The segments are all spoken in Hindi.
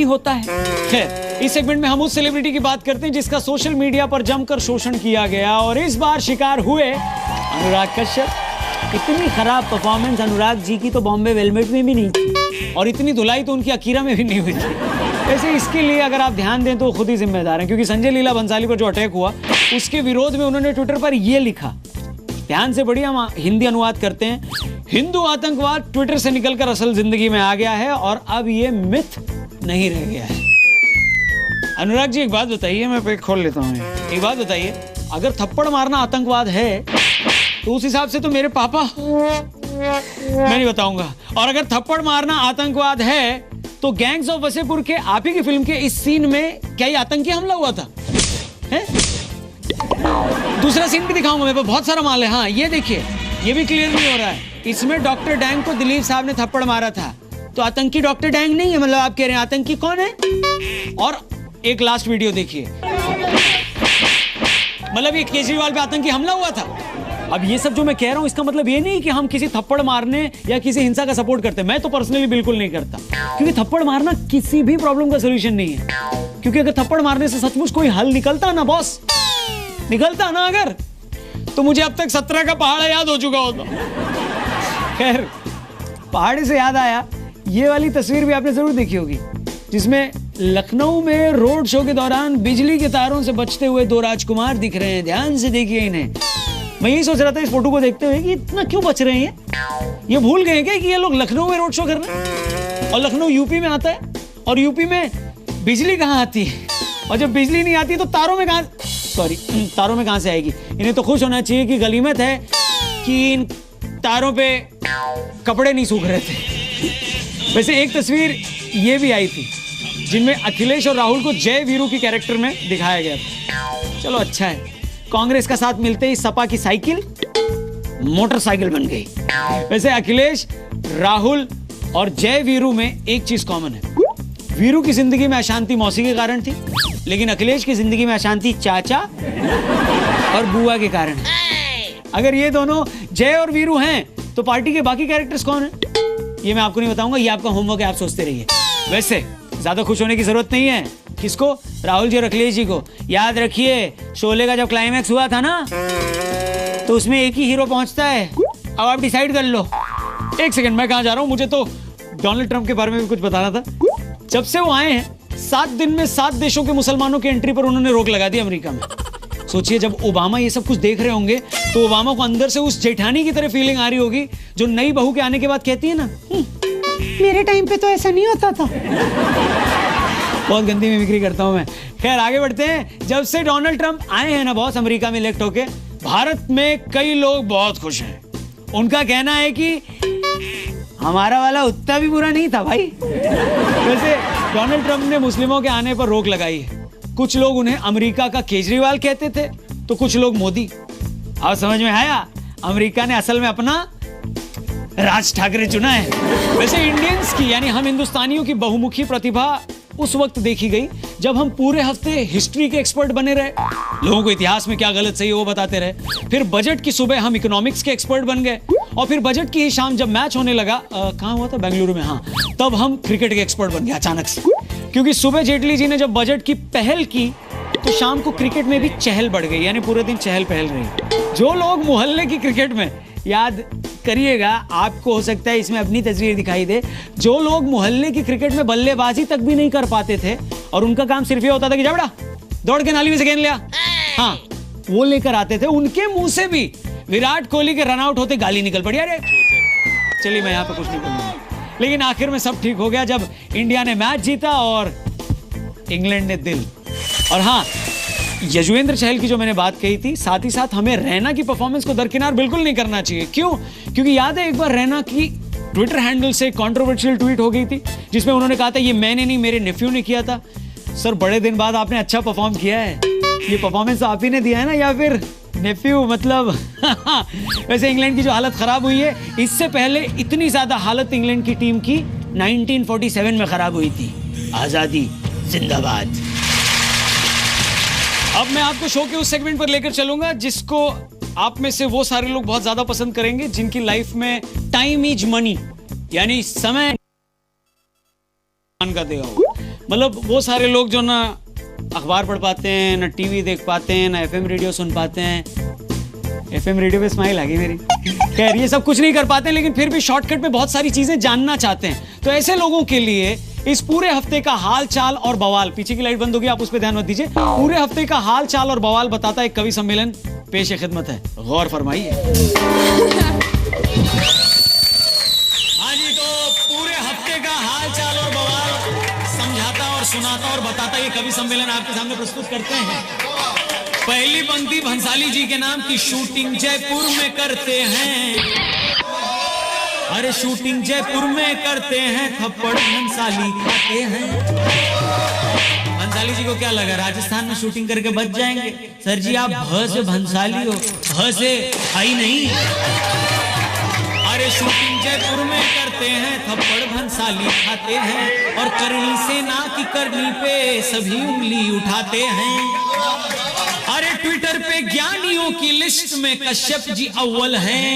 होता है। खैर, इस सेगमेंट में हम उस सेलिब्रिटी की बात करते हैं जिसका सोशल मीडिया पर जमकर शोषण किया गया और इस बार शिकार हुए अनुराग कश्यप। इतनी खराब परफॉर्मेंस अनुराग जी की तो बॉम्बे वेलवेट में भी नहीं थी और इतनी धुलाई तो उनकी अकीरा में भी नहीं हुई थी। वैसे इसके लिए अगर आप ध्यान दें तो खुद ही जिम्मेदार हैं, क्योंकि संजय लीला भंसाली पर जो अटैक हुआ उसके विरोध में उन्होंने ट्विटर पर यह लिखा, ध्यान से पढ़िए, हम हिंदी अनुवाद करते हैं। हिंदू आतंकवाद ट्विटर से निकलकर असल जिंदगी में आ गया है और अब ये मिथ नहीं रह गया है। अनुराग जी एक बात बताइए, मैं पेट खोल लेता हूँ, एक बात बताइए, अगर थप्पड़ मारना आतंकवाद है तो उस हिसाब से तो मेरे पापा, मैं नहीं बताऊंगा, और अगर थप्पड़ मारना आतंकवाद है तो गैंग्स ऑफ वसेपुर के आप ही की फिल्म के इस सीन में क्या ये आतंकी हमला हुआ था? है? दूसरा सीन भी दिखाऊंगा, मेरे पास बहुत सारा माल है। हाँ ये देखिए, ये भी क्लियर नहीं हो रहा है, इसमें डॉक्टर डैंग को दिलीप साहब ने थप्पड़ मारा था, तो आतंकी डॉक्टर डैंग नहीं है, मतलब आप कह रहे हैं आतंकी कौन है? और एक लास्ट वीडियो देखिए, मतलब ये केजरीवाल पे आतंकी हमला हुआ था। अब ये सब जो मैं कह रहा हूं इसका मतलब ये नहीं कि हम किसी थप्पड़ मारने या किसी हिंसा का सपोर्ट करते हैं, मैं तो पर्सनली बिल्कुल नहीं करता, क्योंकि थप्पड़ मारना किसी भी प्रॉब्लम का सलूशन नहीं है। क्योंकि अगर थप्पड़ मारने से सचमुच कोई हल निकलता ना बॉस, निकलता ना अगर, तो मुझे अब तक 17 का पहाड़ याद हो चुका होता। खैर, पहाड़ी से याद आया, ये वाली तस्वीर भी आपने जरूर देखी होगी, जिसमें लखनऊ में रोड शो के दौरान बिजली के तारों से बचते हुए दो राजकुमार दिख रहे हैं। ध्यान से देखिए इन्हें। मैं यही सोच रहा था इस फोटो को देखते हुए कि इतना क्यों बच रहे हैं ये भूल गए क्या कि ये लोग लखनऊ में रोड शो कर रहे हैं और लखनऊ यूपी में आता है, और यूपी में बिजली कहाँ आती है, और जब बिजली नहीं आती तो तारों में कहाँ से आएगी? इन्हें तो खुश होना चाहिए कि गनीमत है कि इन तारों पे कपड़े नहीं सूख रहे थे। वैसे एक तस्वीर ये भी आई थी जिनमें अखिलेश और राहुल को जय वीरू की कैरेक्टर में दिखाया गया था। चलो अच्छा है, कांग्रेस का साथ मिलते ही सपा की साइकिल मोटरसाइकिल बन गई। वैसे अखिलेश, राहुल और जय वीरू में एक चीज कॉमन है, वीरू की जिंदगी में अशांति मौसी के कारण थी, लेकिन अखिलेश की जिंदगी में अशांति चाचा और बुआ के कारण है। अगर ये दोनों जय और वीरू हैं तो पार्टी के बाकी कैरेक्टर्स कौन हैं? ये मैं आपको नहीं बताऊंगा, ये आपका होमवर्क है, आप सोचते रहिए। वैसे ज्यादा खुश होने की जरूरत नहीं है। किसको? राहुल जी और अखिलेश जी को। याद रखिए, शोले का जब क्लाइमैक्स हुआ था ना, तो उसमें एक ही हीरो पहुंचता है। अब आप डिसाइड कर लो। एक सेकंड, मैं कहाँ जा रहा हूँ? मुझे तो डोनाल्ड ट्रंप के बारे में भी कुछ बताना था। जब से वो आए हैं 7 दिन में 7 देशों के मुसलमानों की एंट्री पर उन्होंने रोक लगा दी अमेरिका में। सोचिए, जब ओबामा ये सब कुछ देख रहे होंगे तो ओबामा को अंदर से उस जेठानी की तरह फीलिंग आ रही होगी जो नई बहू के आने के बाद कहती है ना, मेरे टाइम पे तो ऐसा नहीं होता था। बहुत गंदी मिमिक्री करता हूं मैं। खैर आगे बढ़ते हैं। जब से डोनाल्ड ट्रंप आए हैं ना बॉस अमेरिका में इलेक्ट होके, भारत में कई लोग बहुत खुश हैं। उनका कहना है कि हमारा वाला उतना भी बुरा नहीं था भाई। वैसे डोनाल्ड ट्रंप ने मुस्लिमों के आने पर रोक लगाई है। कुछ लोग उन्हें अमेरिका का केजरीवाल कहते थे तो कुछ लोग मोदी। अब समझ में आया, अमेरिका ने असल में अपना राज ठाकरे चुना है। वैसे इंडियंस की यानी हम हिंदुस्तानियों की बहुमुखी प्रतिभा उस वक्त देखी गई जब हम पूरे हफ्ते हिस्ट्री के एक्सपर्ट बने रहे, लोगों को इतिहास में क्या गलत सही है वो बताते रहे। फिर बजट की सुबह हम इकोनॉमिक्स के एक्सपर्ट बन गए, और फिर बजट की ही शाम जब मैच होने लगा, कहाँ हुआ था? बेंगलुरु में। हाँ, तब हम क्रिकेट के एक्सपर्ट बन गए अचानक से। क्योंकि सुबह जेटली जी ने जब बजट की पहल की तो शाम को क्रिकेट में भी चहल बढ़ गई, यानी पूरे दिन चहल पहल रही। जो लोग मोहल्ले की क्रिकेट में, याद करिएगा, आपको हो सकता है इसमें अपनी तस्वीर दिखाई दे, जो लोग मोहल्ले की क्रिकेट में बल्लेबाजी तक भी नहीं कर पाते थे और उनका काम सिर्फ ये होता था कि जा बेटा दौड़ के नाली में से गेंद लिया, हाँ वो लेकर आते थे, उनके मुंह से भी विराट कोहली के रन आउट होते गाली निकल पड़ी। अरे चलिए मैं यहाँ पे कुछ नहीं बोलूंगा। लेकिन आखिर में सब ठीक हो गया जब इंडिया ने मैच जीता और इंग्लैंड ने दिल। और हाँ, यजुवेंद्र चहल की जो मैंने बात कही थी, साथ ही साथ हमें रैना की परफॉर्मेंस को दरकिनार बिल्कुल नहीं करना चाहिए। क्यों? क्योंकि याद है एक बार रैना की ट्विटर हैंडल से कंट्रोवर्शियल ट्वीट हो गई थी जिसमें उन्होंने कहा था ये मैंने नहीं, मेरे नेफ्यू ने किया था। सर बड़े दिन बाद आपने अच्छा परफॉर्म किया है, ये परफॉर्मेंस तो आप ही ने दिया है ना, या फिर नेफ्यू मतलब। वैसे इंग्लैंड की जो हालत खराब हुई है, इससे पहले इतनी ज्यादा हालत इंग्लैंड की टीम की 1947 में खराब हुई थी। आजादी जिंदाबाद। अब मैं आपको शो के उस सेगमेंट पर लेकर चलूंगा जिसको आप में से वो सारे लोग बहुत ज्यादा पसंद करेंगे जिनकी लाइफ में टाइम इज मनी, यानी समय का देगा। मतलब वो सारे लोग जो ना अखबार पढ़ पाते हैं, ना टीवी देख पाते हैं, ना एफएम रेडियो सुन पाते हैं। एफएम रेडियो पे स्माइल आ गई मेरी। खैर ये सब कुछ नहीं कर पाते हैं, लेकिन फिर भी शॉर्टकट में बहुत सारी चीजें जानना चाहते हैं। तो ऐसे लोगों के लिए इस पूरे हफ्ते का हाल चाल और बवाल, पीछे की लाइट बंद होगी, आप उस पर ध्यान मत दीजिए। पूरे हफ्ते का हाल चाल और बवाल बताता एक कवि सम्मेलन पेश खिदमत है, गौर फरमाइए। हाँ जी, तो पूरे हफ्ते का हाल चाल और बवाल समझाता और सुनाता और बताता ये कवि सम्मेलन आपके सामने प्रस्तुत करते हैं। पहली पंक्ति भंसाली जी के नाम की शूटिंग जयपुर में करते हैं। अरे शूटिंग जयपुर में करते हैं, थप्पड़ भंसाली खाते हैं। भंसाली जी को क्या लगा राजस्थान में शूटिंग करके बच जाएंगे? सर जी आप भ से भंसाली हो, भ से आई नहीं। अरे शूटिंग जयपुर में करते हैं, थप्पड़ भंसाली खाते हैं, और करनी सेना की करनी पे सभी उंगली उठाते हैं। अरे ट्विटर पे ज्ञानियों की लिस्ट में कश्यप जी अव्वल हैं।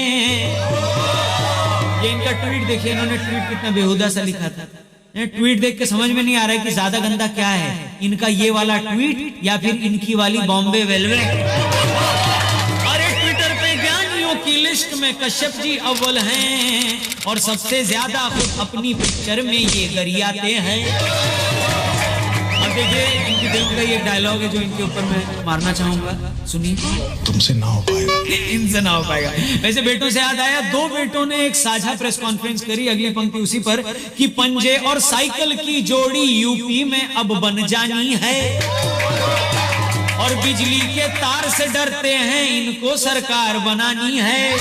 ये इनका ट्वीट देखिए, इन्होंने ट्वीट कितना बेहुदा सा लिखा था। ट्वीट देख के समझ में नहीं आ रहा है कि ज्यादा गंदा क्या है, इनका ये वाला ट्वीट या फिर इनकी वाली बॉम्बे वेलवेट। अरे ट्विटर पे ज्ञानियों की लिस्ट में कश्यप जी अव्वल हैं, और सबसे ज्यादा खुद अपनी पिक्चर में ये गरियाते हैं। अब देखिए इनकी फिल्म का ये डायलॉग है जो इनके ऊपर मैं मारना चाहूंगा, सुनिए। तुमसे ना हो पाएगा, इनसे ना हो पाएगा। वैसे बेटों से याद आया, दो बेटों ने एक साझा प्रेस कॉन्फ्रेंस करी, अगली पंक्ति उसी पर, कि पंजे और साइकिल की जोड़ी यूपी में अब बन जानी है, और बिजली के तार से डरते हैं, इनको सरकार बनानी है।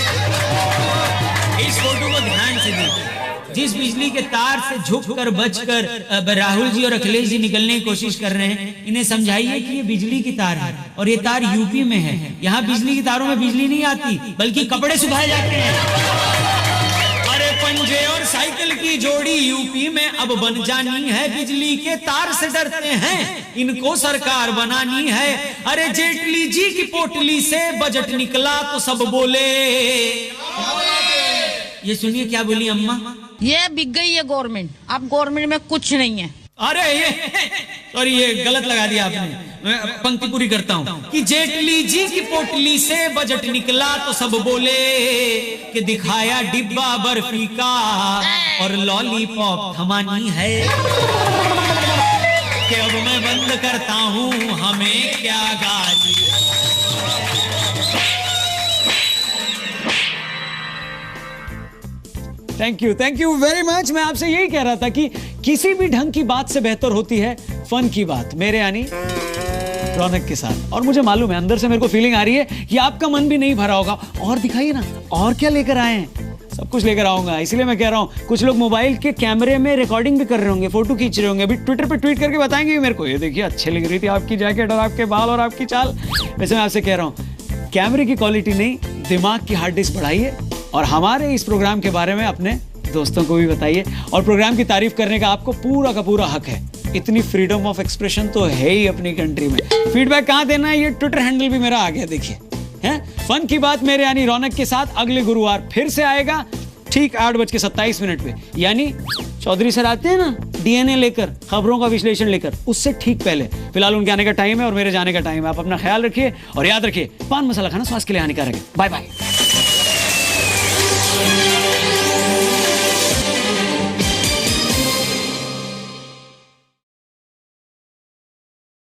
इस फोटो को ध्यान से देखिए, जिस बिजली के तार से झुककर बचकर राहुल जी और अखिलेश जी निकलने की कोशिश कर रहे हैं, इन्हें समझाइए कि ये बिजली की तार है और ये तार यूपी में है। यहाँ बिजली की तारों में बिजली नहीं आती, बल्कि कपड़े सुखाए जाते हैं। अरे पंजे और साइकिल की जोड़ी यूपी में अब बन जानी है, बिजली के तार से डरते हैं, इनको सरकार बनानी है। अरे जेटली जी की पोटली से बजट निकला तो सब बोले। ये सुनिए क्या बोली अम्मा, ये बिक गई है गवर्नमेंट, अब गवर्नमेंट में कुछ नहीं है। अरे ये सॉरी, ये गलत लगा दिया आपने, मैं पंक्ति पूरी करता हूँ कि जेटली जी की पोटली से बजट निकला तो सब बोले, कि दिखाया डिब्बा बर्फी का और लॉलीपॉप थमानी है, कि अब मैं बंद करता हूँ हमें क्या गाली। Thank you very much. मैं आपसे यही कह रहा था कि किसी भी ढंग की बात से बेहतर होती है फन की बात, मेरे यानी रौनक के साथ। और मुझे मालूम है, अंदर से मेरे को फीलिंग आ रही है कि आपका मन भी नहीं भरा होगा। और दिखाइए ना, और क्या लेकर आए हैं? सब कुछ लेकर आऊंगा, इसलिए मैं कह रहा हूँ। कुछ लोग मोबाइल के कैमरे में रिकॉर्डिंग भी कर रहे होंगे, फोटो खींच रहे होंगे, अभी ट्विटर पे ट्वीट करके बताएंगे मेरे को, ये देखिए अच्छी लग रही थी आपकी जैकेट और आपके बाल और आपकी चाल। वैसे मैं आपसे कह रहा हूँ, कैमरे की क्वालिटी नहीं, दिमाग की हार्ड डिस्क बढ़ाइए, और हमारे इस प्रोग्राम के बारे में अपने दोस्तों को भी बताइए। और प्रोग्राम की तारीफ करने का आपको पूरा का पूरा हक है, इतनी फ्रीडम ऑफ एक्सप्रेशन तो है ही अपनी कंट्री में। फीडबैक कहाँ देना है, ये ट्विटर हैंडल भी मेरा आ गया, देखिए हैं। फन की बात मेरे यानी रौनक के साथ अगले गुरुवार फिर से आएगा, ठीक 8:27 पे। यानी चौधरी सर आते हैं ना डीएनए लेकर, खबरों का विश्लेषण लेकर, उससे ठीक पहले। फिलहाल उनके आने का टाइम है और मेरे जाने का टाइम है। आप अपना ख्याल रखिए और याद रखिए, पान मसाला खाना स्वास्थ्य के लिए हानिकारक है। Bye bye.